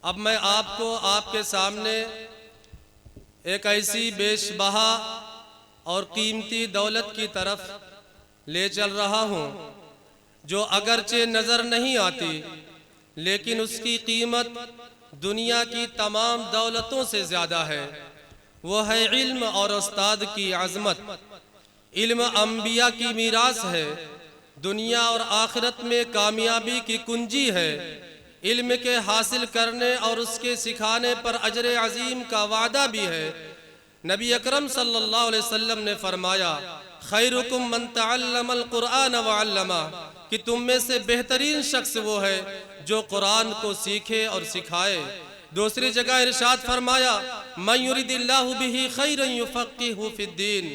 اب میں آپ کو آپ کے سامنے ایک ایسی بیش بہا اور قیمتی دولت کی طرف لے چل رہا ہوں جو اگرچہ نظر نہیں آتی لیکن اس کی قیمت دنیا کی تمام دولتوں سے زیادہ ہے۔ وہ ہے علم اور استاد کی عظمت۔ علم انبیاء کی میراث ہے، دنیا اور آخرت میں کامیابی کی کنجی ہے۔ علم کے حاصل کرنے اور اس کے سکھانے پر اجر عظیم کا وعدہ بھی ہے۔ نبی اکرم صلی اللہ علیہ وسلم نے فرمایا، خیرکم من تعلم القرآن وعلمہ، کہ تم میں سے بہترین شخص وہ ہے جو قرآن کو سیکھے اور سکھائے۔ دوسری جگہ ارشاد فرمایا، من یرید اللہ بہ خیرا یفقہہ فی الدین،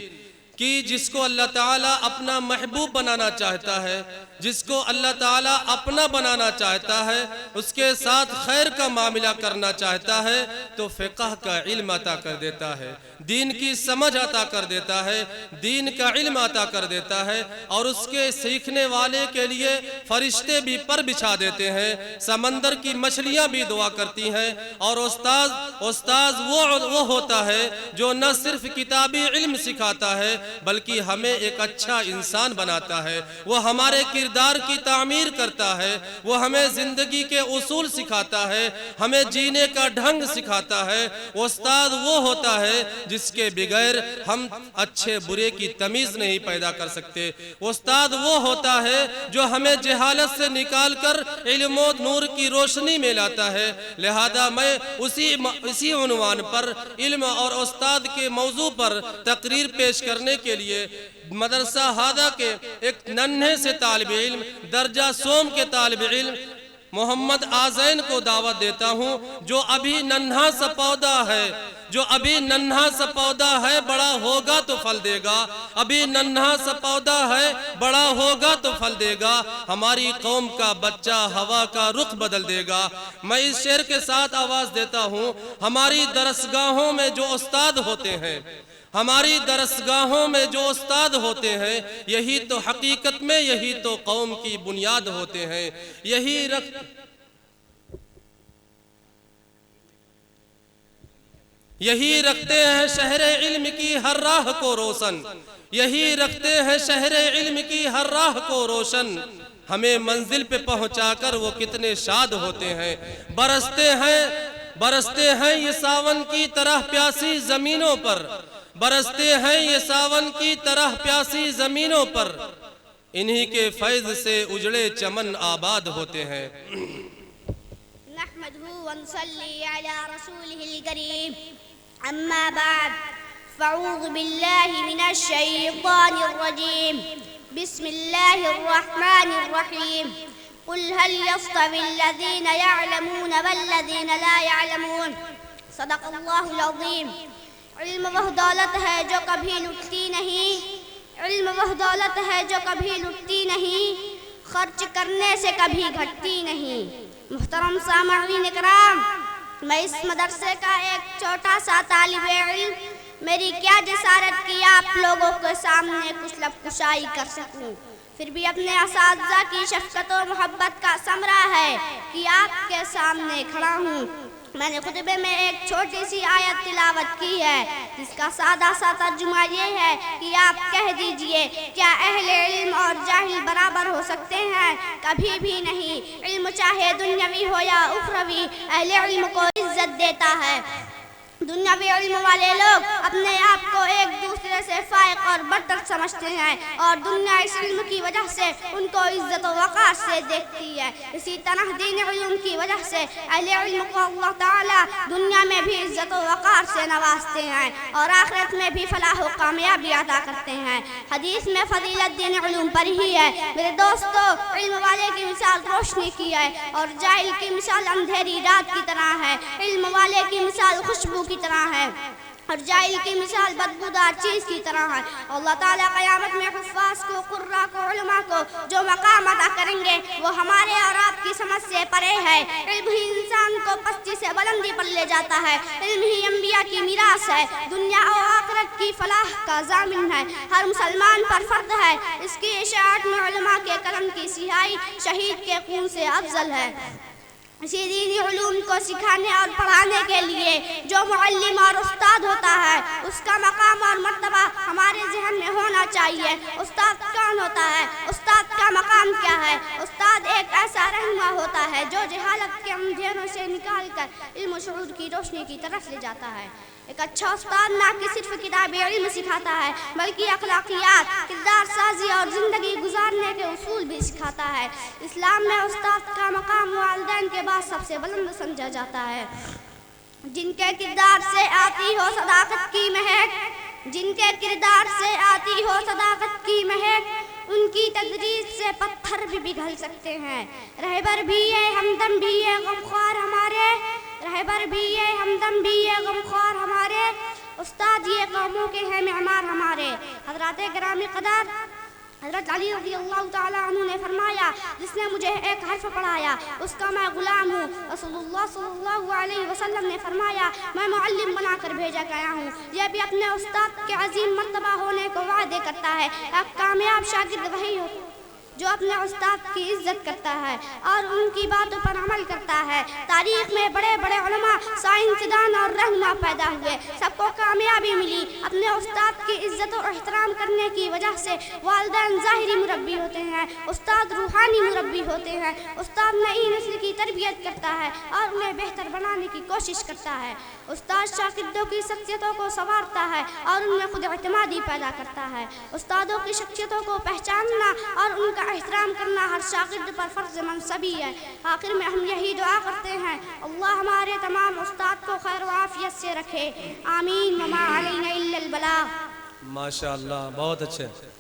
کہ جس کو اللہ تعالیٰ اپنا محبوب بنانا چاہتا ہے، جس کو اللہ تعالیٰ اپنا بنانا چاہتا ہے، اس کے ساتھ خیر کا معاملہ کرنا چاہتا ہے تو فقہ کا علم عطا کر دیتا ہے، دین کی سمجھ عطا کر دیتا ہے، دین کا علم عطا کر دیتا ہے، اور اس کے سیکھنے والے کے لیے فرشتے بھی پر بچھا دیتے ہیں، سمندر کی مچھلیاں بھی دعا کرتی ہیں۔ اور استاذ وہ ہوتا ہے جو نہ صرف کتابی علم سکھاتا ہے بلکہ ہمیں ایک اچھا انسان بناتا ہے، وہ ہمارے کردار کی تعمیر کرتا ہے، وہ ہمیں زندگی کے اصول سکھاتا ہے، ہمیں جینے کا ڈھنگ سکھاتا ہے۔ استاد وہ ہوتا ہے جس کے بغیر ہم اچھے برے کی تمیز نہیں پیدا کر سکتے۔ استاد وہ ہوتا ہے جو ہمیں جہالت سے نکال کر علم و نور کی روشنی میں لاتا ہے۔ لہذا میں اسی عنوان پر علم اور استاد کے موضوع پر تقریر پیش کرنے کے لیے مدرسہ ہادہ کے ایک ننھے سے طالب علم، درجہ سوم کے طالب علم محمد آذین کو دعوت دیتا ہوں، جو ابھی ننھا سا پودا ہے، بڑا ہوگا تو پھل دے گا۔ ابھی ننھا سا پودا ہے، بڑا ہوگا تو پھل دے گا۔ ہماری قوم کا بچہ ہوا کا رخ بدل دے گا۔ میں اس شعر کے ساتھ آواز دیتا ہوں، ہماری درسگاہوں میں جو استاد ہوتے ہیں، ہماری درسگاہوں میں جو استاد ہوتے ہیں، یہی تو حقیقت میں یہی تو قوم کی بنیاد ہوتے ہیں۔ یہی رکھتے ہیں شہر علم کی ہر راہ کو روشن، یہی رکھتے ہیں شہر علم کی ہر راہ کو روشن۔ ہمیں منزل پہ پہنچا کر وہ کتنے شاد ہوتے ہیں۔ برستے ہیں یہ ساون کی طرح پیاسی زمینوں پر، برستے ہیں یہ ساون کی طرح پیاسی زمینوں پر، انہی کے فیض سے اجڑے چمن آباد ہوتے ہیں۔ نحمده ونصلي على رسوله الكريم، اما بعد، فاعوذ بالله من الشيطان الرجيم، بسم الله الرحمن الرحيم، قل هل يستوي الذين يعلمون والذين لا يعلمون، صدق الله العظيم۔ علم وہ دولت ہے جو کبھی لٹتی نہیں، علم وہ دولت ہے جو کبھی لٹتی نہیں، خرچ کرنے سے کبھی گھٹتی نہیں۔ محترم سامعین اکرام، میں اس مدرسے کا ایک چھوٹا سا طالب علم، میری کیا جسارت کی آپ لوگوں کے سامنے کچھ لب کشائی کر سکوں، پھر بھی اپنے اساتذہ کی شفقت و محبت کا ثمرہ ہے کہ آپ کے سامنے کھڑا ہوں۔ میں نے خطبے میں ایک چھوٹی سی آیت تلاوت کی ہے جس کا سادہ سا ترجمہ یہ ہے کہ آپ کہہ دیجئے، کیا اہل علم اور جاہل برابر ہو سکتے ہیں؟ کبھی بھی نہیں۔ علم چاہے دنیاوی ہو یا اخروی، اہل علم کو عزت دیتا ہے۔ دنیاوی علم والے لوگ اپنے آپ کو ایک دوسرے سے فائق اور برتر سمجھتے ہیں اور دنیا اس علم کی وجہ سے ان کو عزت و وقار سے دیکھتی ہے۔ اسی طرح دین علم کی وجہ سے اہل علم کو اللہ تعالیٰ دنیا میں بھی عزت و وقار سے نوازتے ہیں اور آخرت میں بھی فلاح و کامیابی عطا کرتے ہیں۔ حدیث میں فضیلت دین علم پر ہی ہے۔ میرے دوستو، علم والے کی مثال روشنی کی ہے اور جاہل کی مثال اندھیری رات کی طرح ہے۔ علم والے کی مثال خوشبو کی طرح ہے اور جاہل کی مثال بدبودار چیز کی طرح ہے۔ اللہ تعالیٰ قیامت میں حفاظ کو، قراء کو، علماء کو جو مقام عطا کریں گے وہ ہمارے اور آپ کی سمجھ سے پرے ہے۔ علم ہی انسان کو پستی سے بلندی پر لے جاتا ہے، علم ہی انبیاء کی میراث ہے، دنیا اور آخرت کی فلاح کا ضامن ہے، ہر مسلمان پر فرض ہے۔ اس کی اشاعت میں علماء کے قلم کی سیاہی شہید کے خون سے افضل ہے۔ اسی دینی علوم کو سکھانے اور پڑھانے کے لیے جو معلم اور استاد ہوتا ہے اس کا مقام اور مرتبہ ہمارے ذہن میں ہونا چاہیے۔ استاد کون ہوتا ہے؟ استاد کا مقام کیا ہے؟ استاد ایک ایسا رہنما ہوتا ہے جو جہالت کے اندھیروں سے نکال کر علم و شعور کی روشنی کی طرف لے جاتا ہے۔ ایک اچھا استاد نہ کہ صرف کتابی علم سکھاتا ہے بلکہ اخلاقیات، کردار سازی اور زندگی گزارنے کے اصول بھی سکھاتا ہے۔ اسلام میں استاد کا مقام والدین کے بعد سب سے بلند سمجھا جاتا ہے۔ جن کے کردار سے آتی ہو صداقت کی مہک، جن کے کردار سے آتی ہو صداقت کی مہک، ان کی تدریس سے پتھر بھی پگھل سکتے ہیں۔ رہبر بھی ہے ہمدم بھی ہے غمخوار ہمارے، رہبر بھی ہے ہمدم بھی ہے غمخوار ہمارے، استاد یہ قوموں کے ہیں معمار ہمارے۔ حضرات گرامی قدر، حضرت علی رضی اللہ تعالیٰ عنہ نے فرمایا جس نے مجھے ایک حرف پڑھایا اس کا میں غلام ہوں۔ رسول اللہ صلی اللہ علیہ وسلم نے فرمایا میں معلم بنا کر بھیجا گیا ہوں۔ یہ بھی اپنے استاد کے عظیم مرتبہ ہونے کو وعدے کرتا ہے۔ ایک کامیاب شاگرد وہی ہو جو اپنے استاد کی عزت کرتا ہے اور ان کی باتوں پر عمل کرتا ہے۔ تاریخ میں بڑے بڑے علماء، سائنسدان اور رہنما پیدا ہوئے، سب کو کامیابی ملی۔ اپنے استاد کی عزت اور احترام کرنے کی وجہ سے والدین ظاہری مربی ہوتے ہیں، استاد روحانی مربی ہوتے ہیں۔ استاد نئی نسل کی تربیت کرتا ہے اور انہیں بہتر بنانے کی کوشش کرتا ہے۔ استاد شاگردوں کی شخصیتوں کو سنوارتا ہے اور ان میں خود اعتمادی پیدا کرتا ہے۔ استادوں کی شخصیتوں کو پہچاننا اور ان کا احترام کرنا ہر شاگرد پر فرض منصبی ہے۔ آخر میں ہم یہی دعا کرتے ہیں اللہ ہمارے تمام استاد کو خیر و عافیت سے رکھے، آمین۔ وما علینا الا البلاغ۔ ماشاء اللہ، بہت اچھے۔